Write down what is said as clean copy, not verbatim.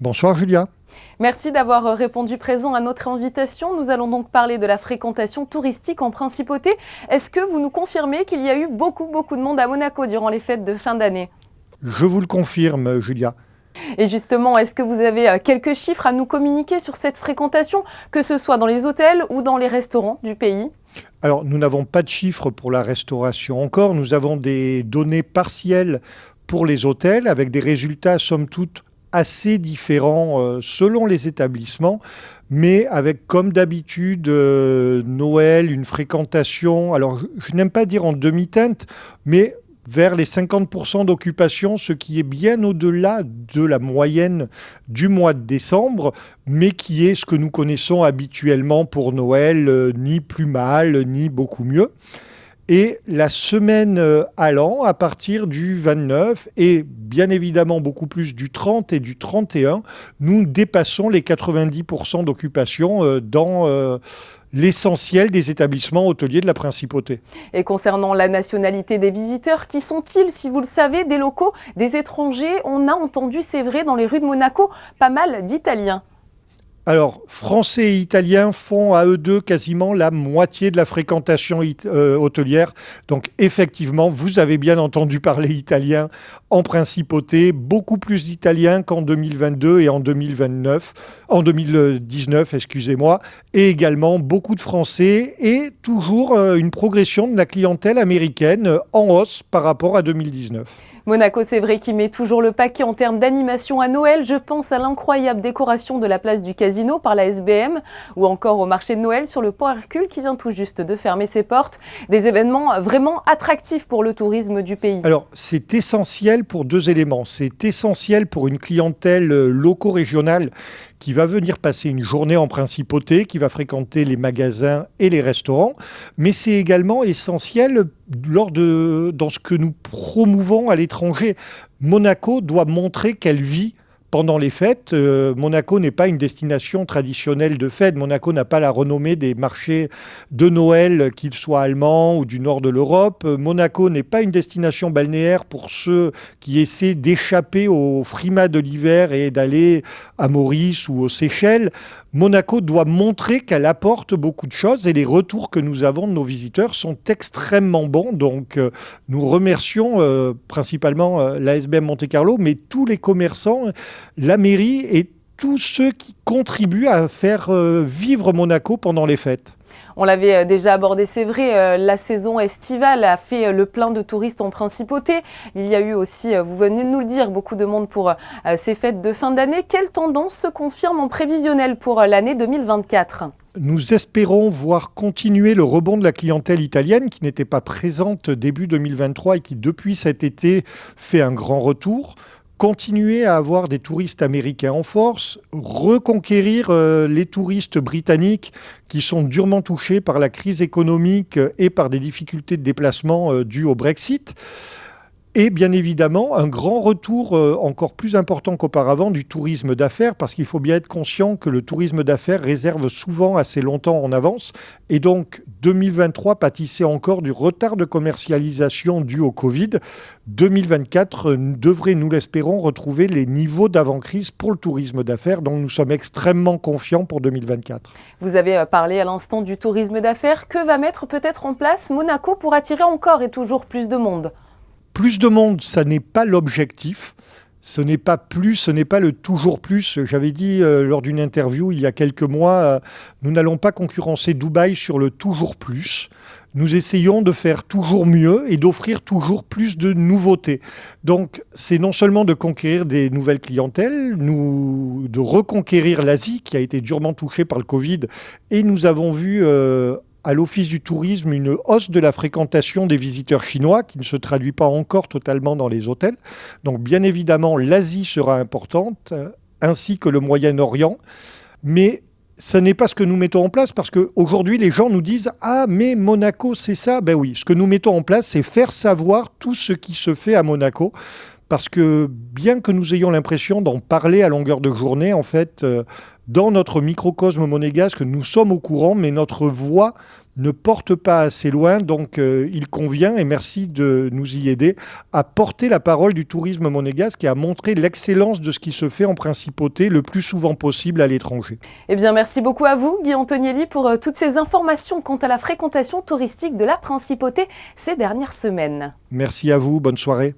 Bonsoir Julia. Merci d'avoir répondu présent à notre invitation. Nous allons donc parler de la fréquentation touristique en principauté. Est-ce que vous nous confirmez qu'il y a eu beaucoup de monde à Monaco durant les fêtes de fin d'année? Je vous le confirme Julia. Et justement, est-ce que vous avez quelques chiffres à nous communiquer sur cette fréquentation, que ce soit dans les hôtels ou dans les restaurants du pays? Alors nous n'avons pas de chiffres pour la restauration encore. Nous avons des données partielles pour les hôtels avec des résultats somme toute assez différents selon les établissements, mais avec comme d'habitude Noël, une fréquentation, alors je n'aime pas dire en demi-teinte, mais vers les 50% d'occupation, ce qui est bien au-delà de la moyenne du mois de décembre, mais qui est ce que nous connaissons habituellement pour Noël, ni plus mal, ni beaucoup mieux. Et la semaine allant, à partir du 29 et bien évidemment beaucoup plus du 30 et du 31, nous dépassons les 90% d'occupation dans l'essentiel des établissements hôteliers de la Principauté. Et concernant la nationalité des visiteurs, qui sont-ils, si vous le savez, des locaux, des étrangers? On a entendu, c'est vrai, dans les rues de Monaco, pas mal d'Italiens. Alors, Français et Italiens font à eux deux quasiment la moitié de la fréquentation hôtelière. Donc, effectivement, vous avez bien entendu parler italien en Principauté. Beaucoup plus d'Italiens qu'en 2022 et en 2019, excusez-moi. Et également beaucoup de Français et toujours une progression de la clientèle américaine en hausse par rapport à 2019. Monaco, c'est vrai, qui met toujours le paquet en termes d'animation à Noël. Je pense à l'incroyable décoration de la place du Casino par la SBM ou encore au marché de Noël sur le pont Hercule qui vient tout juste de fermer ses portes. Des événements vraiment attractifs pour le tourisme du pays. Alors, c'est essentiel pour deux éléments. C'est essentiel pour une clientèle loco-régionale qui va venir passer une journée en Principauté, qui va fréquenter les magasins et les restaurants. Mais c'est également essentiel dans ce que nous promouvons à l'étranger. Monaco doit montrer qu'elle vit pendant les fêtes. Monaco n'est pas une destination traditionnelle de fêtes. Monaco n'a pas la renommée des marchés de Noël, qu'ils soient allemands ou du nord de l'Europe. Monaco n'est pas une destination balnéaire pour ceux qui essaient d'échapper au frimas de l'hiver et d'aller à Maurice ou aux Seychelles. Monaco doit montrer qu'elle apporte beaucoup de choses et les retours que nous avons de nos visiteurs sont extrêmement bons. Donc nous remercions principalement la SBM Monte-Carlo, mais tous les commerçants, la mairie et tous ceux qui contribuent à faire vivre Monaco pendant les fêtes. On l'avait déjà abordé, c'est vrai, la saison estivale a fait le plein de touristes en Principauté. Il y a eu aussi, vous venez de nous le dire, beaucoup de monde pour ces fêtes de fin d'année. Quelle tendance se confirme en prévisionnel pour l'année 2024 ? Nous espérons voir continuer le rebond de la clientèle italienne qui n'était pas présente début 2023 et qui depuis cet été fait un grand retour. Continuer à avoir des touristes américains en force, reconquérir les touristes britanniques qui sont durement touchés par la crise économique et par des difficultés de déplacement dues au Brexit. Et bien évidemment, un grand retour encore plus important qu'auparavant du tourisme d'affaires, parce qu'il faut bien être conscient que le tourisme d'affaires réserve souvent assez longtemps en avance. Et donc, 2023 pâtissait encore du retard de commercialisation dû au Covid. 2024 devrait, nous l'espérons, retrouver les niveaux d'avant-crise pour le tourisme d'affaires. Donc, nous sommes extrêmement confiants pour 2024. Vous avez parlé à l'instant du tourisme d'affaires. Que va mettre peut-être en place Monaco pour attirer encore et toujours plus de monde ? Plus de monde, ça n'est pas l'objectif. Ce n'est pas plus, ce n'est pas le toujours plus. J'avais dit lors d'une interview il y a quelques mois, nous n'allons pas concurrencer Dubaï sur le toujours plus. Nous essayons de faire toujours mieux et d'offrir toujours plus de nouveautés. Donc, c'est non seulement de conquérir des nouvelles clientèles, de reconquérir l'Asie qui a été durement touchée par le Covid. Et nous avons vu à l'Office du tourisme une hausse de la fréquentation des visiteurs chinois qui ne se traduit pas encore totalement dans les hôtels. Donc bien évidemment, l'Asie sera importante, ainsi que le Moyen-Orient. Mais ce n'est pas ce que nous mettons en place parce qu'aujourd'hui, les gens nous disent « Ah, mais Monaco, c'est ça ?» Ben oui, ce que nous mettons en place, c'est faire savoir tout ce qui se fait à Monaco. Parce que bien que nous ayons l'impression d'en parler à longueur de journée, en fait, Dans notre microcosme monégasque, nous sommes au courant, mais notre voix ne porte pas assez loin. Donc, il convient, et merci de nous y aider, à porter la parole du tourisme monégasque et à montrer l'excellence de ce qui se fait en principauté le plus souvent possible à l'étranger. Eh bien, merci beaucoup à vous, Guy Antonielli, pour toutes ces informations quant à la fréquentation touristique de la principauté ces dernières semaines. Merci à vous, bonne soirée.